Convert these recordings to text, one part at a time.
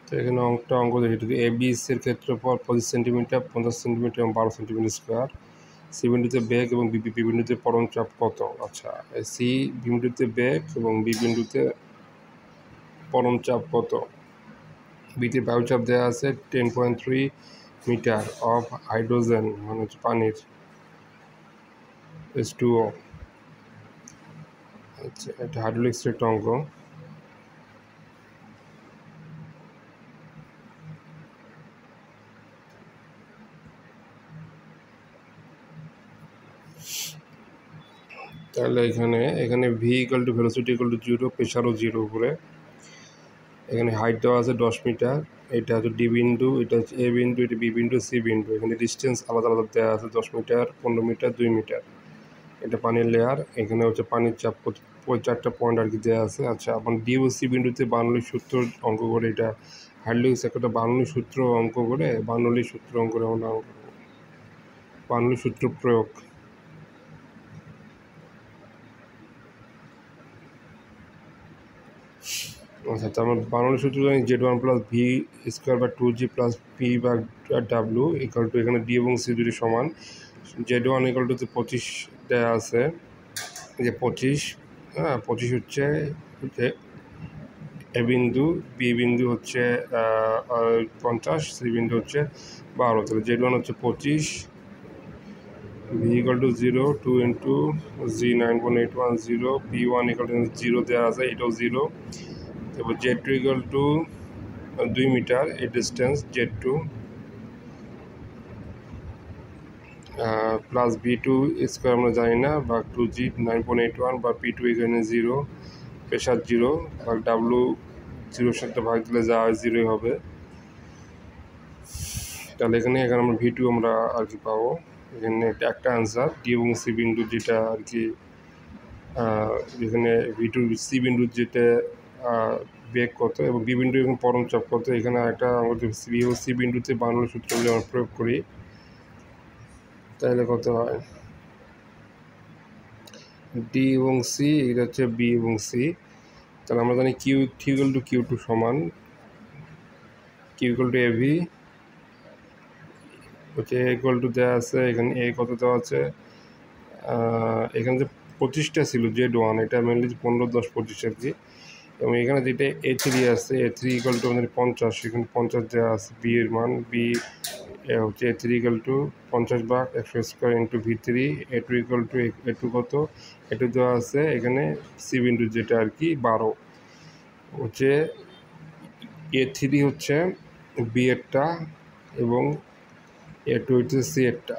তো এখানে অঙ্ক দেখি এ বি এর ক্ষেত্রফল 25 সেন্টিমিটার, 50 সেন্টিমিটার এবং 12 সেন্টিমিটার স্কোয়ার। সি বিন্দুতে বেগ এবং বি বিন্দুতে পরম চাপ কত? আচ্ছা, সি বিন্দুতে বেগ এবং বি বিন্দুতে পরম চাপ কত? বিতে বায়ুচাপ দেওয়া আছে 10.3 মিটার অফ হাইড্রোজেন, মানে হচ্ছে পানির H2O। আচ্ছা, এটা হাইড্রোলিক্সের একটা অঙ্ক। তাহলে এখানে V equal to velocity equal to 0, প্রেশারও 0 উপরে। এখানে হাইট দেওয়া আছে 10 মিটার। এটা হচ্ছে ডি বিন্দু, এটা হচ্ছে এ বিন্দু, এটা বি বিন্দু, সি বিন্দু। এখানে ডিস্টেন্স আলাদা আলাদা দেওয়া আছে 10 মিটার, 15 মিটার, 2 মিটার। এটা পানির লেয়ার। এখানে হচ্ছে পানির চাপ 4টা পয়েন্ট আর কি দেওয়া আছে। আচ্ছা, এখন ডি ও সি বিন্দুতে বার্নৌলির সূত্র অঙ্ক করে, এটা হাইড্রোলিক্স একটা বার্নৌলির সূত্র অঙ্ক করে, বার্নৌলির সূত্র অঙ্ক করে আমরা বার্নৌলির সূত্র প্রয়োগ। আচ্ছা, তো আমরা বার্নৌলির সূত্র জানি Z1 প্লাস ভি স্কোয়ার বা 2G প্লাস পি বা ডাব্লিউ ইকুয়াল টু, এখানে ডি এবং সি দুটি সমান। Z1 ইকুয়াল টু 25 দেওয়া আছে, যে 25, হ্যাঁ 25 হচ্ছে এ বিন্দু, বি বিন্দু হচ্ছে 50, সি বিন্দু হচ্ছে 12। তাহলে Z1 হচ্ছে 25, V equal to 0, 2 into G 9.810, P1 equal to 0 দেওয়া আছে, এটাও 0। তারপর Z2 ইকুয়াল টু 2 মিটার, এই distance Z2 plus B2 square আমরা জানি না, বা 2G 9.81, বা P2 এখানে 0, প্রেশার 0, ভাগ ডাব্লু 0-এর সাথে ভাগ দিলে যা হয় 0 হবে। তাহলে এখানে আমরা V2 আমরা আর কি পাবো। এখানে একটা আনসার ডি এবং সি বিন্দু, যেটা আর কি এখানে V2 সি বিন্দুর যেটা বেগ কত এবং বি বিন্দু এবং পরম চাপ কত। এখানে একটা আমাদের বি ও সি বিন্দুতে বার্নৌলির সূত্রগুলি আমরা প্রয়োগ করি, তাহলে কত হয়? ডি এবং সি, এটা হচ্ছে বি এবং সি। তাহলে আমরা জানি কিউ ইকুয়াল টু Q2 সমান কিউ ইকুয়াল টু এভি হচ্ছে এ ইকুয়াল টু দেওয়া আছে। এখানে এ কত দেওয়া আছে? এখানে যে 25টা ছিল Z1, এটা মেনলি 15, 10, 25 আর কি। এবং এখানে যেটা A3 আছে, A3 ইকুয়াল টু আমাদের 50, এখানে 50 দেওয়া আছে। বি এর মান বি হচ্ছে A3 ইকুয়াল টু 50 ভাগ 100 square into V3। A2 equal to A2 কত? A2 দেওয়া আছে এখানে সি বিন্দু, যেটা আর কি 12 হচ্ছে। A3 হচ্ছে বি এরটা এবং A2 হচ্ছে সি এরটা।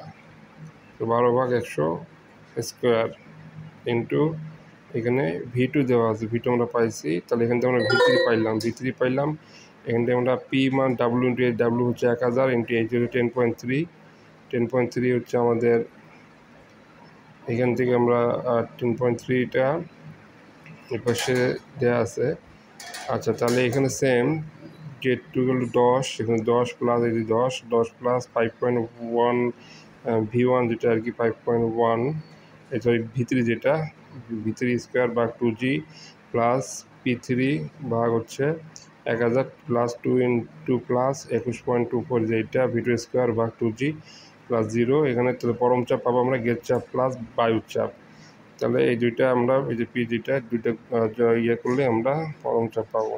তো 12 ভাগ 100 স্কোয়ার ইন্টু এখানে V2 দেওয়া আছে, V2 আমরা পাইছি। তাহলে এখান থেকে আমরা V3 পাইলাম। এখান থেকে আমরা পি মান ডাব্লু ইন্টু এইচ, ডাব্লু হচ্ছে 1000 ইন্টু এইচ হচ্ছে 10.3 হচ্ছে আমাদের। এখান থেকে আমরা 10.3টা এপাশে দেওয়া আছে। আচ্ছা, তাহলে এখানে সেম Z2 ইকুয়াল টু 10, এখানে 10 প্লাস এই 10 প্লাস 5.1 V1, যেটা আর কি 5.1, সরি V3, যেটা V3 স্কোয়ার ভাগ 2G প্লাস P3 ভাগ হচ্ছে 1000 প্লাস 2 ইন্টু প্লাস 21.24, যেটা V2 স্কোয়ার ভাগ 2G প্লাস 0। এখানে তাহলে পরম চাপ পাবো আমরা গেজ চাপ প্লাস বায়ুর চাপ। তাহলে এই দুইটা আমরা, এই যে পি, দুইটা ইয়ে করলে আমরা পরম চাপ পাবো।